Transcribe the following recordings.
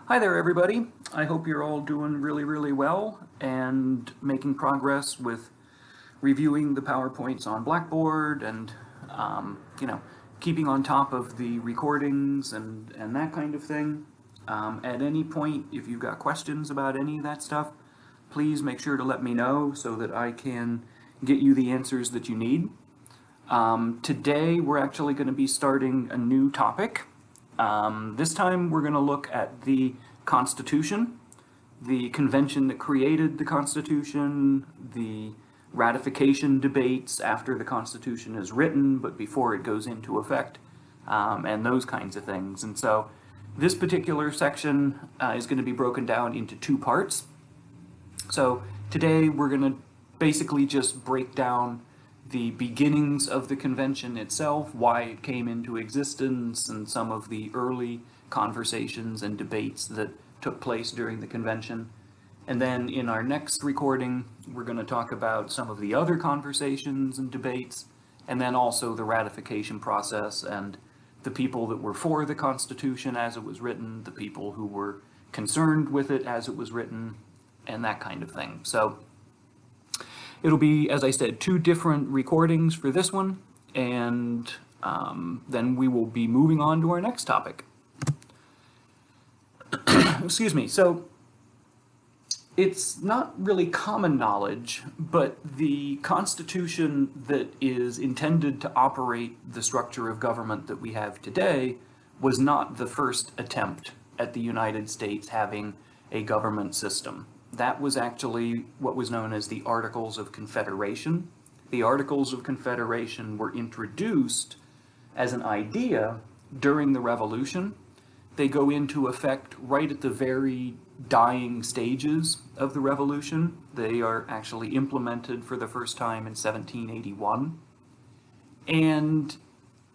Hi there, everybody. I hope you're all doing really well and making progress with reviewing the PowerPoints on Blackboard and, keeping on top of the recordings and that kind of thing. At any point, if you've got questions about any of that stuff, please make sure to let me know so that I can get you the answers that you need. Today, we're actually going to be starting a new topic. This time we're going to look at the Constitution, the convention that created the Constitution, the ratification debates after the Constitution is written but before it goes into effect, and those kinds of things. And so this particular section is going to be broken down into two parts. So today we're going to basically just break down the beginnings of the convention itself, why it came into existence, and some of the early conversations and debates that took place during the convention. And then in our next recording, we're going to talk about some of the other conversations and debates, and then also the ratification process and the people that were for the Constitution as it was written, the people who were concerned with it as it was written, and that kind of thing. So it'll be, as I said, two different recordings for this one, and then we will be moving on to our next topic. Excuse me. So it's not really common knowledge, but the Constitution that is intended to operate the structure of government that we have today was not the first attempt at the United States having a government system. That was actually what was known as the Articles of Confederation. The Articles of Confederation were introduced as an idea during the Revolution. They go into effect right at the very dying stages of the Revolution. They are actually implemented for the first time in 1781. And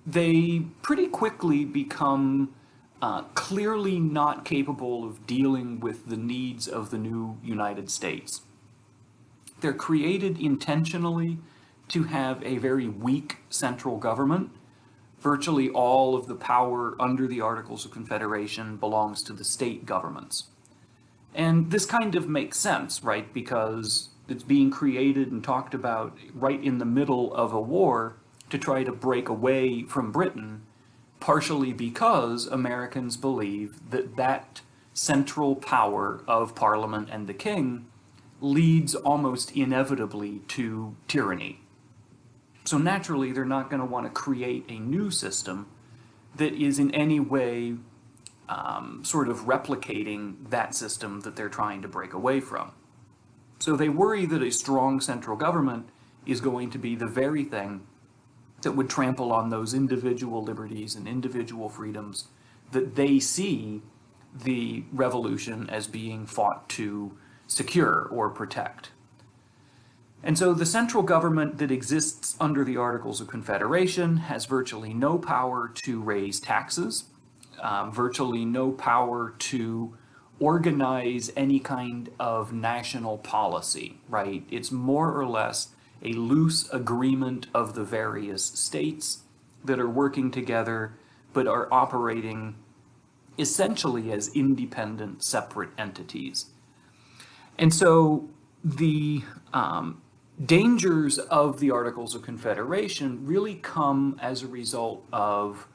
they pretty quickly become clearly not capable of dealing with the needs of the new United States. They're created intentionally to have a very weak central government. Virtually all of the power under the Articles of Confederation belongs to the state governments. And this kind of makes sense, right? Because it's being created and talked about right in the middle of a war to try to break away from Britain, partially because Americans believe that that central power of Parliament and the King leads almost inevitably to tyranny. So naturally, they're not going to want to create a new system that is in any way sort of replicating that system that they're trying to break away from. So they worry that a strong central government is going to be the very thing that would trample on those individual liberties and individual freedoms that they see the revolution as being fought to secure or protect. And so the central government that exists under the Articles of Confederation has virtually no power to raise taxes, virtually no power to organize any kind of national policy, right? It's more or less a loose agreement of the various states that are working together but are operating essentially as independent, separate entities. And so the dangers of the Articles of Confederation really come as a result of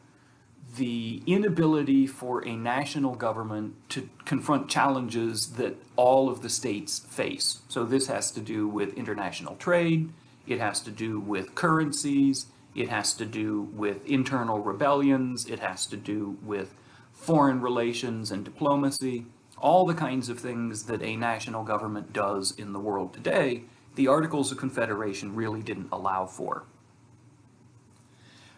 the inability for a national government to confront challenges that all of the states face. So this has to do with international trade, it has to do with currencies, it has to do with internal rebellions, it has to do with foreign relations and diplomacy, all the kinds of things that a national government does in the world today, the Articles of Confederation really didn't allow for.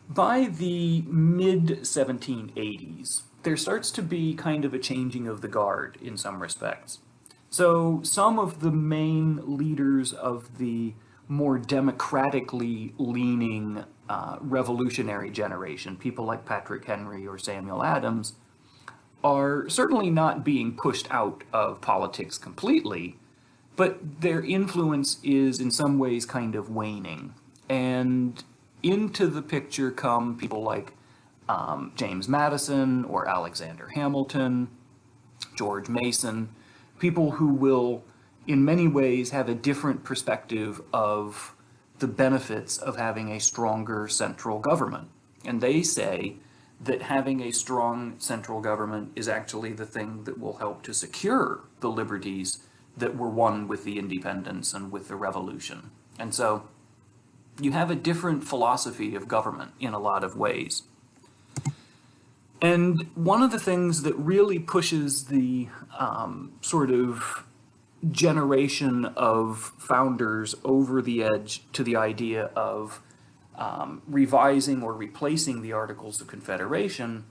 By the mid-1780s, there starts to be kind of a changing of the guard in some respects. So some of the main leaders of the more democratically leaning revolutionary generation, people like Patrick Henry or Samuel Adams, are certainly not being pushed out of politics completely, but their influence is in some ways kind of waning. And into the picture come people like James Madison or Alexander Hamilton, George Mason, people who will, in many ways, have a different perspective of the benefits of having a stronger central government. And they say that having a strong central government is actually the thing that will help to secure the liberties that were won with the independence and with the revolution. And so you have a different philosophy of government in a lot of ways. And one of the things that really pushes the sort of generation of founders over the edge to the idea of revising or replacing the Articles of Confederation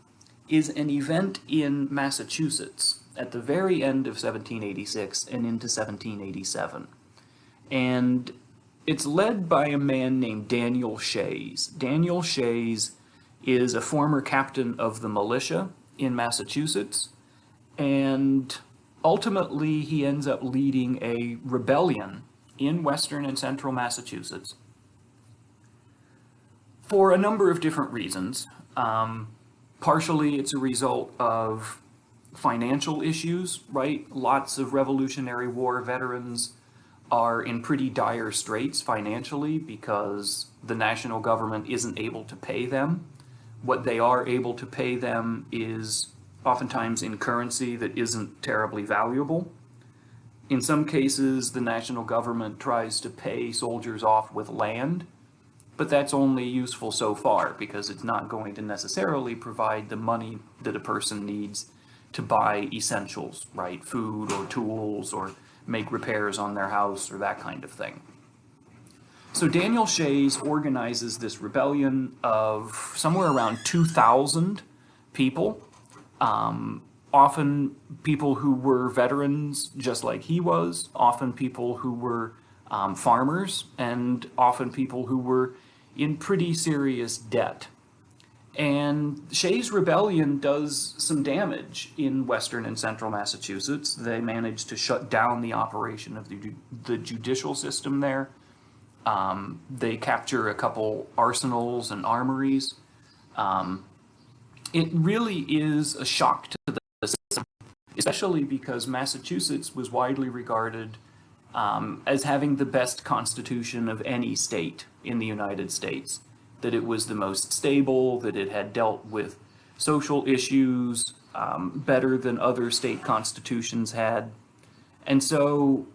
is an event in Massachusetts at the very end of 1786 and into 1787. And it's led by a man named Daniel Shays. Daniel Shays is a former captain of the militia in Massachusetts, and ultimately he ends up leading a rebellion in western and central Massachusetts for a number of different reasons. Partially it's a result of financial issues, right? Lots of Revolutionary War veterans are in pretty dire straits financially because the national government isn't able to pay them. What they are able to pay them is oftentimes in currency that isn't terribly valuable. In some cases, the national government tries to pay soldiers off with land, but that's only useful so far because it's not going to necessarily provide the money that a person needs to buy essentials, right? Food or tools or make repairs on their house or that kind of thing. So Daniel Shays organizes this rebellion of somewhere around 2,000 people, often people who were veterans just like he was, often people who were farmers, and often people who were in pretty serious debt. And Shays' rebellion does some damage in western and central Massachusetts. They manage to shut down the operation of the judicial system there. They capture a couple arsenals and armories. It really is a shock to the system, especially because Massachusetts was widely regarded as having the best constitution of any state in the United States. That it was the most stable, that it had dealt with social issues better than other state constitutions had. And so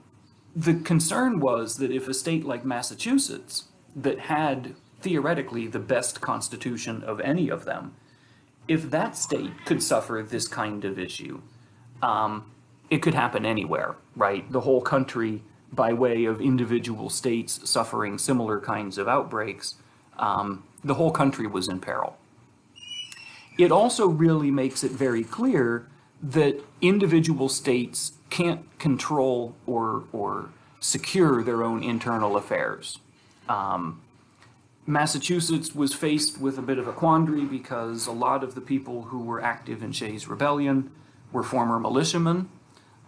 the concern was that if a state like Massachusetts, that had theoretically the best constitution of any of them, if that state could suffer this kind of issue, it could happen anywhere, right? The whole country, by way of individual states suffering similar kinds of outbreaks, the whole country was in peril. It also really makes it very clear that individual states can't control or secure their own internal affairs. Massachusetts was faced with a bit of a quandary because a lot of the people who were active in Shays' rebellion were former militiamen,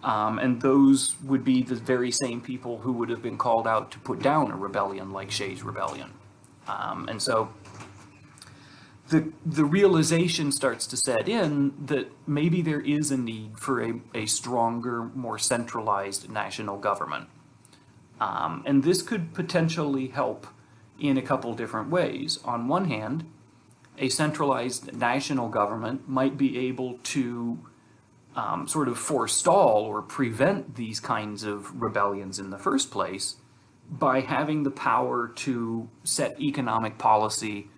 and those would be the very same people who would have been called out to put down a rebellion like Shays' rebellion. And so the realization starts to set in that maybe there is a need for a stronger, more centralized national government. And this could potentially help in a couple different ways. On one hand, a centralized national government might be able to sort of forestall or prevent these kinds of rebellions in the first place by having the power to set economic policy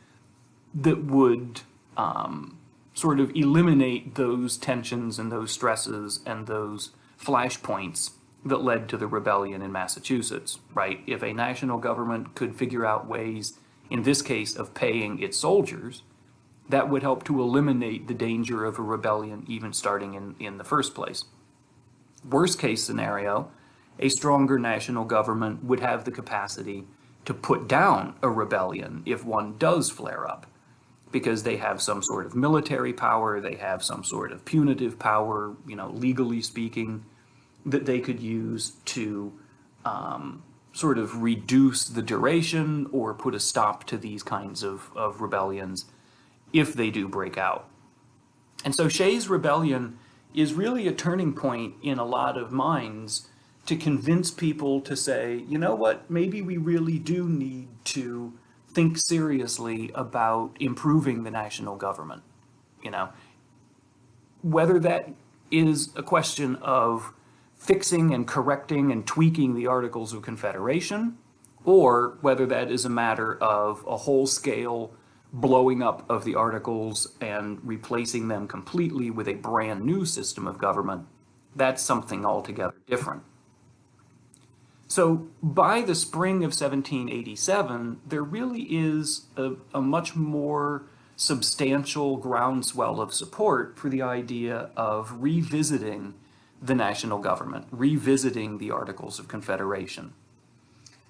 that would sort of eliminate those tensions and those stresses and those flashpoints that led to the rebellion in Massachusetts, right? If a national government could figure out ways, in this case, of paying its soldiers, that would help to eliminate the danger of a rebellion even starting in the first place. Worst case scenario, a stronger national government would have the capacity to put down a rebellion if one does flare up, because they have some sort of military power, they have some sort of punitive power, you know, legally speaking, that they could use to sort of reduce the duration or put a stop to these kinds of rebellions if they do break out. And so Shays' rebellion is really a turning point in a lot of minds to convince people to say, you know what, maybe we really do need to think seriously about improving the national government. You know, whether that is a question of fixing and correcting and tweaking the Articles of Confederation, or whether that is a matter of a whole-scale blowing up of the Articles and replacing them completely with a brand new system of government, that's something altogether different. So by the spring of 1787, there really is a much more substantial groundswell of support for the idea of revisiting the national government, revisiting the Articles of Confederation.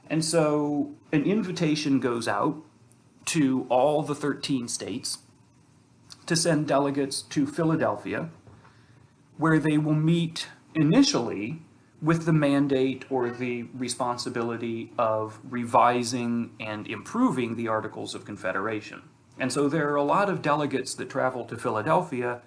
And so an invitation goes out to all the 13 states to send delegates to Philadelphia, where they will meet initially with the mandate or the responsibility of revising and improving the Articles of Confederation. And so there are a lot of delegates that travel to Philadelphia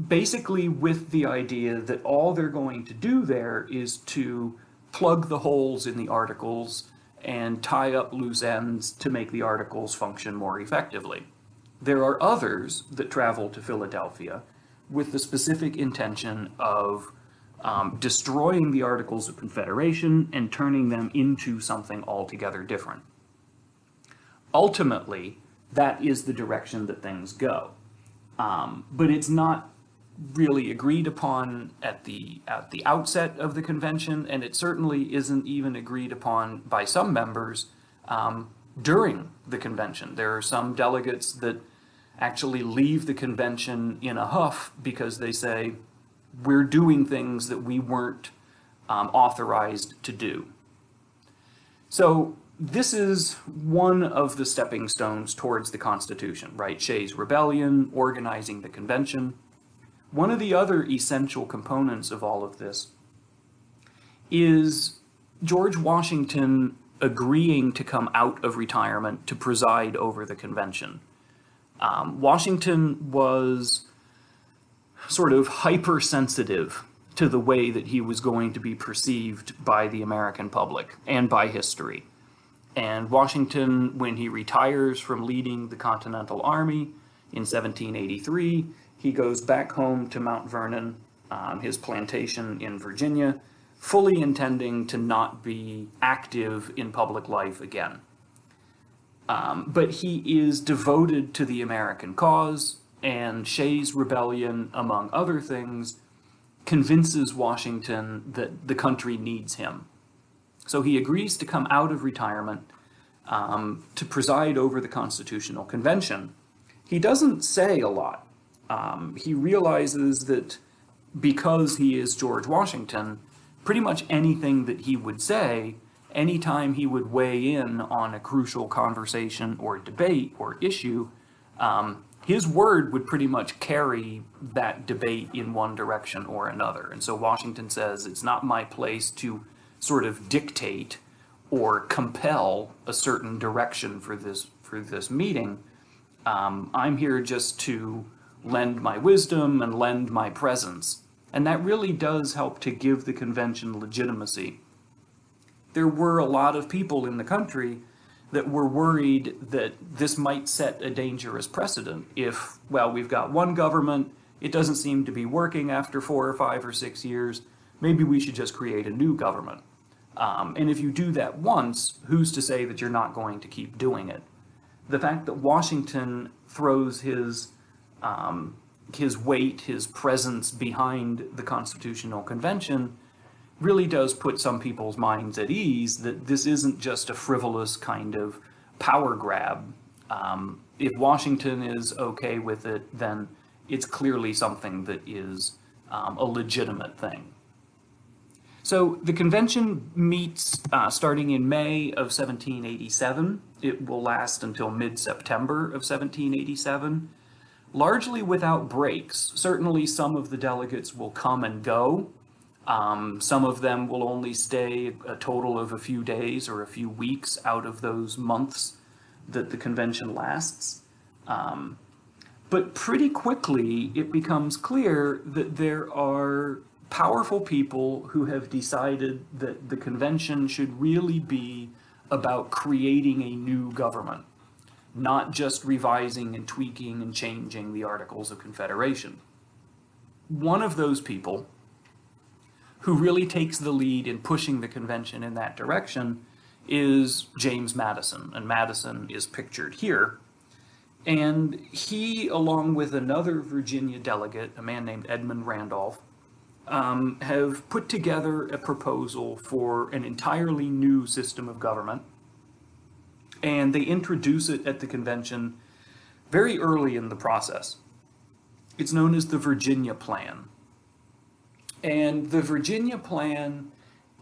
basically with the idea that all they're going to do there is to plug the holes in the Articles and tie up loose ends to make the Articles function more effectively. There are others that travel to Philadelphia with the specific intention of destroying the Articles of Confederation and turning them into something altogether different. Ultimately, that is the direction that things go. But it's not really agreed upon at the outset of the convention, and it certainly isn't even agreed upon by some members during the convention. There are some delegates that actually leave the convention in a huff because they say, we're doing things that we weren't authorized to do. So this is one of the stepping stones towards the Constitution, right? Shays' Rebellion, organizing the convention. One of the other essential components of all of this is George Washington agreeing to come out of retirement to preside over the convention. Washington was sort of hypersensitive to the way that he was going to be perceived by the American public and by history. And Washington, when he retires from leading the Continental Army in 1783, he goes back home to Mount Vernon, his plantation in Virginia, fully intending to not be active in public life again. But he is devoted to the American cause, and Shays' Rebellion, among other things, convinces Washington that the country needs him. So he agrees to come out of retirement to preside over the Constitutional Convention. He doesn't say a lot. He realizes that because he is George Washington, pretty much anything that he would say, anytime he would weigh in on a crucial conversation or debate or issue, his word would pretty much carry that debate in one direction or another. And so Washington says, it's not my place to sort of dictate or compel a certain direction for this meeting. I'm here just to lend my wisdom and lend my presence. And that really does help to give the convention legitimacy. There were a lot of people in the country that were worried that this might set a dangerous precedent. If, well, we've got one government, it doesn't seem to be working after 4 or 5 or 6 years, maybe we should just create a new government. And if you do that once, who's to say that you're not going to keep doing it? The fact that Washington throws his weight, his presence behind the Constitutional Convention really does put some people's minds at ease that this isn't just a frivolous kind of power grab. If Washington is okay with it, then it's clearly something that is a legitimate thing. So the convention meets starting in May of 1787. It will last until mid-September of 1787, largely without breaks. Certainly some of the delegates will come and go. Some of them will only stay a total of a few days or a few weeks out of those months that the convention lasts. But pretty quickly, it becomes clear that there are powerful people who have decided that the convention should really be about creating a new government, not just revising and tweaking and changing the Articles of Confederation. One of those people who really takes the lead in pushing the convention in that direction is James Madison, and Madison is pictured here. And he, along with another Virginia delegate, a man named Edmund Randolph, have put together a proposal for an entirely new system of government. And they introduce it at the convention very early in the process. It's known as the Virginia Plan. And the Virginia Plan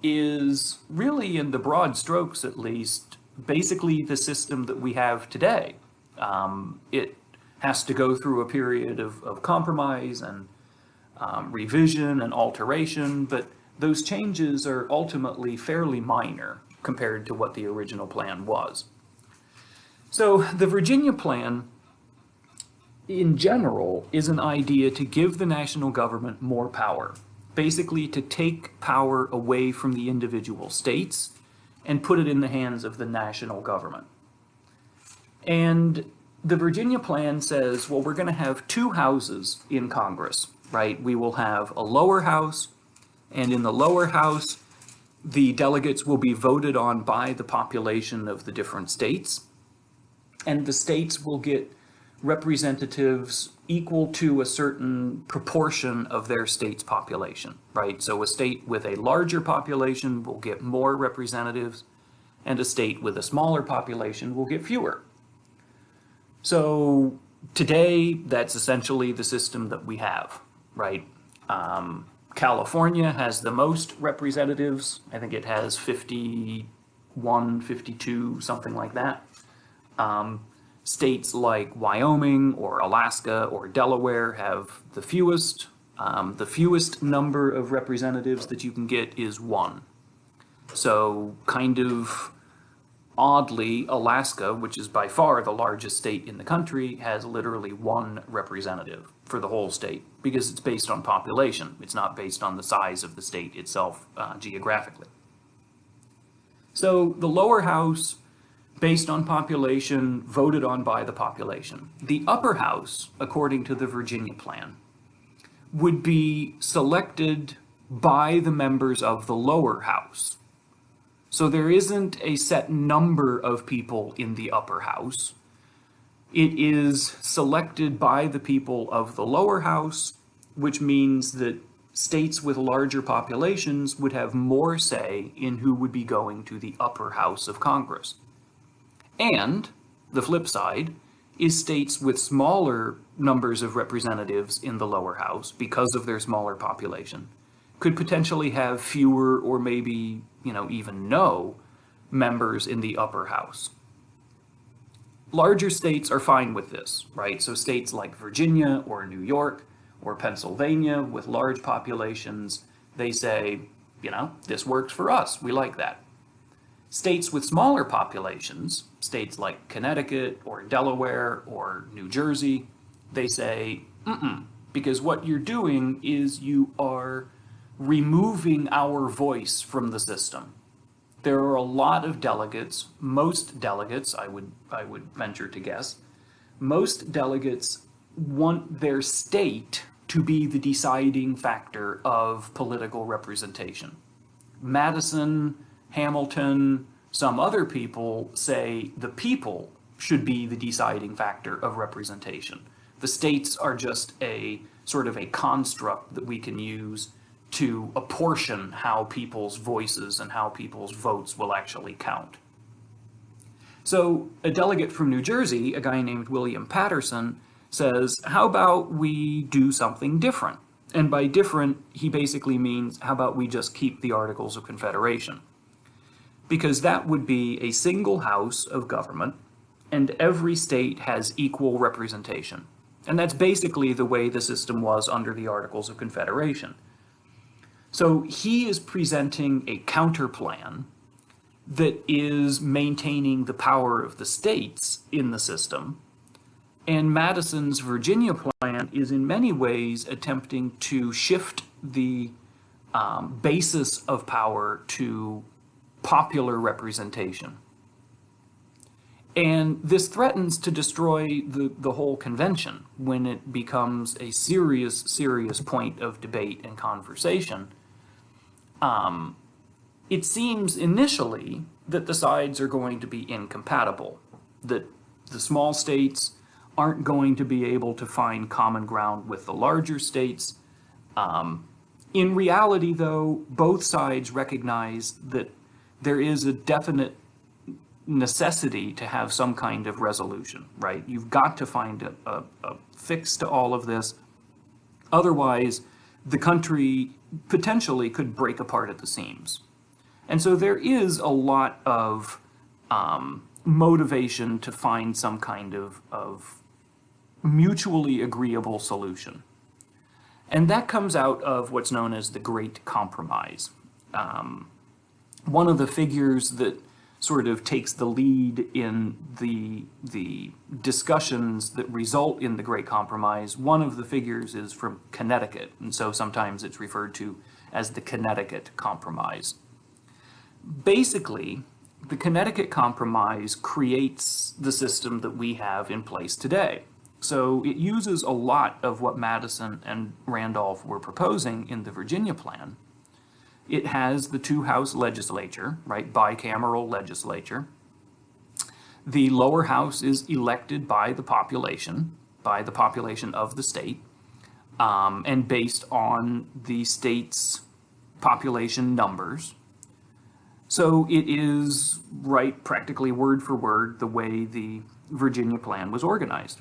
is really, in the broad strokes at least, basically the system that we have today. It has to go through a period of compromise and revision and alteration, but those changes are ultimately fairly minor compared to what the original plan was. So the Virginia Plan, in general, is an idea to give the national government more power, basically to take power away from the individual states and put it in the hands of the national government. And the Virginia Plan says, well, we're going to have two houses in Congress, right? We will have a lower house, and in the lower house, the delegates will be voted on by the population of the different states, and the states will get representatives equal to a certain proportion of their state's population, right? So a state with a larger population will get more representatives, and a state with a smaller population will get fewer. So today, that's essentially the system that we have, right? California has the most representatives. I think it has 51, 52, something like that. States like Wyoming or Alaska or Delaware have the fewest. The fewest number of representatives that you can get is one. So kind of oddly, Alaska, which is by far the largest state in the country, has literally one representative for the whole state because it's based on population. It's not based on the size of the state itself geographically. So the lower house, based on population, voted on by the population. The upper house, according to the Virginia Plan, would be selected by the members of the lower house. So there isn't a set number of people in the upper house. It is selected by the people of the lower house, which means that states with larger populations would have more say in who would be going to the upper house of Congress. And the flip side is states with smaller numbers of representatives in the lower house, because of their smaller population, could potentially have fewer or maybe, even no members in the upper house. Larger states are fine with this, right? So states like Virginia or New York or Pennsylvania with large populations, they say, this works for us. We like that. States with smaller populations, states like Connecticut or Delaware or New Jersey, they say, because what you're doing is you are removing our voice from the system. There are a lot of delegates, most delegates, I would venture to guess, most delegates want their state to be the deciding factor of political representation. Madison, Hamilton, some other people say the people should be the deciding factor of representation. The states are just a sort of a construct that we can use to apportion how people's voices and how people's votes will actually count. So a delegate from New Jersey, a guy named William Patterson, says, how about we do something different? And by different, he basically means, how about we just keep the Articles of Confederation? Because that would be a single house of government, and every state has equal representation. And that's basically the way the system was under the Articles of Confederation. So he is presenting a counterplan that is maintaining the power of the states in the system And Madison's Virginia plan is in many ways attempting to shift the basis of power to popular representation. And this threatens to destroy the whole convention when it becomes a serious point of debate and conversation. It seems initially that the sides are going to be incompatible, that the small states aren't going to be able to find common ground with the larger states. In reality, though, both sides recognize that there is a definite necessity to have some kind of resolution, right? You've got to find a fix to all of this. Otherwise, the country potentially could break apart at the seams. And so there is a lot of motivation to find some kind of mutually agreeable solution. And that comes out of what's known as the Great Compromise. One of the figures that sort of takes the lead in the discussions that result in the Great Compromise, one of the figures is from Connecticut, and so sometimes it's referred to as the Connecticut Compromise. Basically, the Connecticut Compromise creates the system that we have in place today. So it uses a lot of what Madison and Randolph were proposing in the Virginia plan. It has the two-house legislature, right, bicameral legislature. The lower house is elected by the population of the state, and based on the state's population numbers. So it is, right, practically word for word the way the Virginia plan was organized.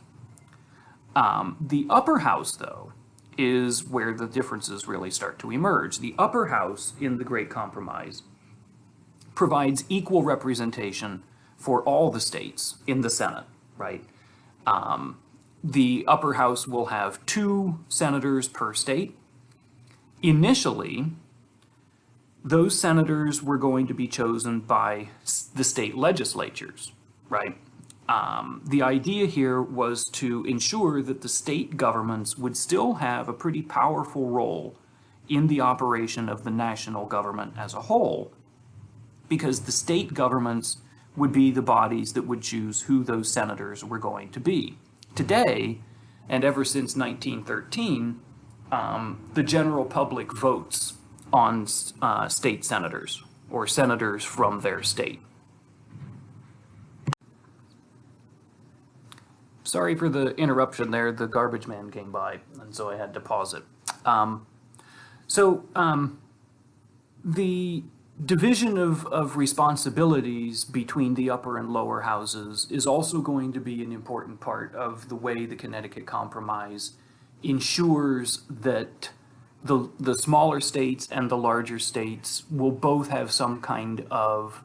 The upper house, though, is where the differences really start to emerge. The upper house in the Great Compromise provides equal representation for all the states in the Senate, right? The upper house will have 2 senators per state. Initially, those senators were going to be chosen by the state legislatures, right? The idea here was to ensure that the state governments would still have a pretty powerful role in the operation of the national government as a whole, because the state governments would be the bodies that would choose who those senators were going to be. Today, and ever since 1913, the general public votes on state senators, or senators from their state. Sorry for the interruption there, the garbage man came by, and so I had to pause it. The division of responsibilities between the upper and lower houses is also going to be an important part of the way the Connecticut Compromise ensures that the smaller states and the larger states will both have some kind of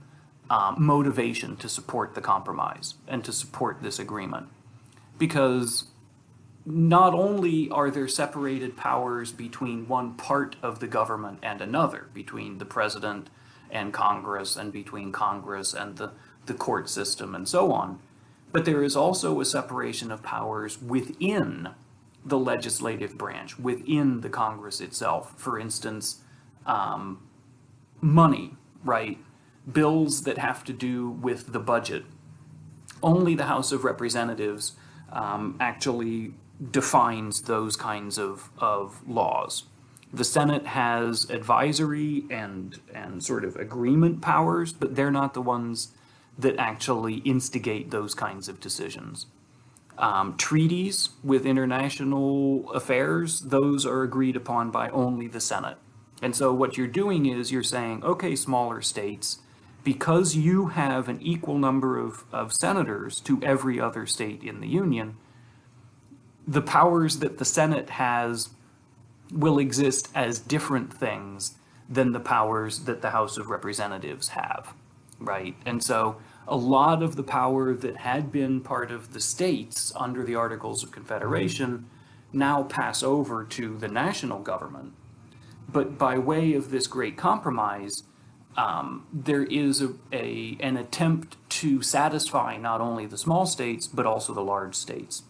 motivation to support the compromise and to support this agreement. Because not only are there separated powers between one part of the government and another, between the president and Congress and between Congress and the court system and so on, but there is also a separation of powers within the legislative branch, within the Congress itself. For instance, money, right? Bills that have to do with the budget. Only the House of Representatives actually defines those kinds of laws. The Senate has advisory and sort of agreement powers, but they're not the ones that actually instigate those kinds of decisions. Treaties with international affairs, those are agreed upon by only the Senate. And so what you're doing is you're saying, okay, smaller states, because you have an equal number of senators to every other state in the Union, the powers that the Senate has will exist as different things than the powers that the House of Representatives have, right? And so a lot of the power that had been part of the states under the Articles of Confederation now pass over to the national government. But by way of this Great Compromise, there is an attempt to satisfy not only the small states, but also the large states.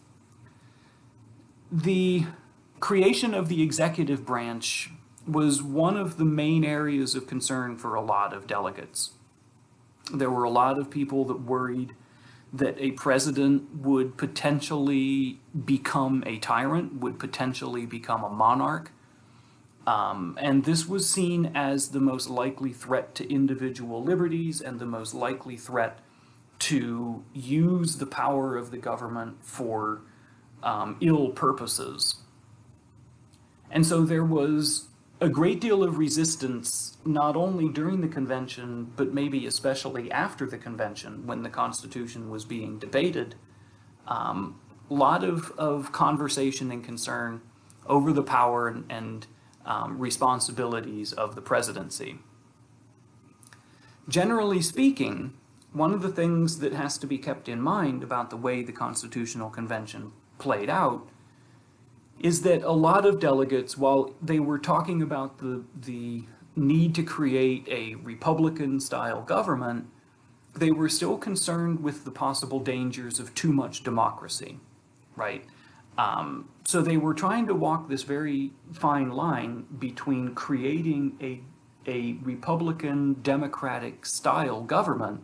the creation of the executive branch was one of the main areas of concern for a lot of delegates. There were a lot of people that worried that a president would potentially become a tyrant, would potentially become a monarch. And this was seen as the most likely threat to individual liberties and the most likely threat to use the power of the government for ill purposes. And so there was a great deal of resistance, not only during the convention, but maybe especially after the convention, when the Constitution was being debated. A lot of conversation and concern over the power and responsibilities of the presidency. Generally speaking, one of the things that has to be kept in mind about the way the Constitutional Convention played out is that a lot of delegates, while they were talking about the need to create a Republican-style government, they were still concerned with the possible dangers of too much democracy, right? So they were trying to walk this very fine line between creating a Republican Democratic style government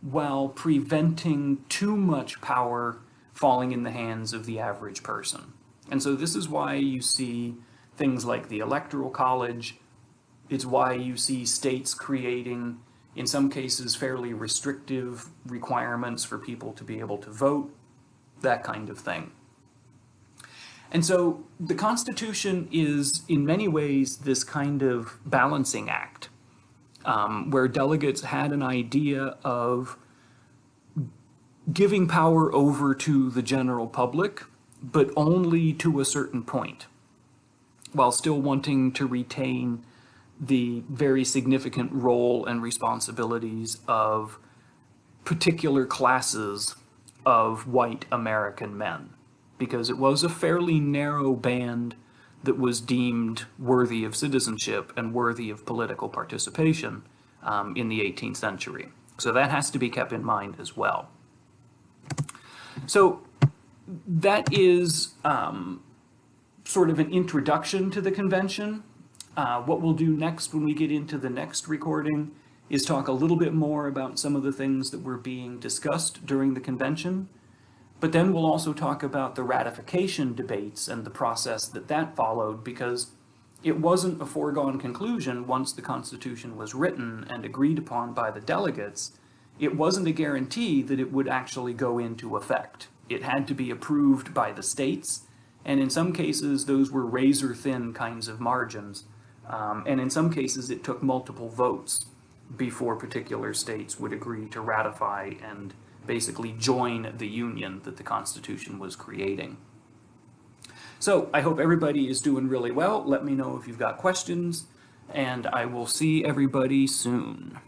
while preventing too much power falling in the hands of the average person. And so this is why you see things like the Electoral College. It's why you see states creating, in some cases, fairly restrictive requirements for people to be able to vote, that kind of thing. And so the Constitution is, in many ways, this kind of balancing act, where delegates had an idea of giving power over to the general public, but only to a certain point, while still wanting to retain the very significant role and responsibilities of particular classes of white American men, because it was a fairly narrow band that was deemed worthy of citizenship and worthy of political participation in the 18th century. So that has to be kept in mind as well. So that is sort of an introduction to the convention. What we'll do next when we get into the next recording is talk a little bit more about some of the things that were being discussed during the convention. But then we'll also talk about the ratification debates and the process that followed, because it wasn't a foregone conclusion once the Constitution was written and agreed upon by the delegates. It wasn't a guarantee that it would actually go into effect. It had to be approved by the states, and in some cases those were razor-thin kinds of margins. And in some cases it took multiple votes before particular states would agree to ratify and basically join the union that the Constitution was creating. So I hope everybody is doing really well. Let me know if you've got questions, and I will see everybody soon.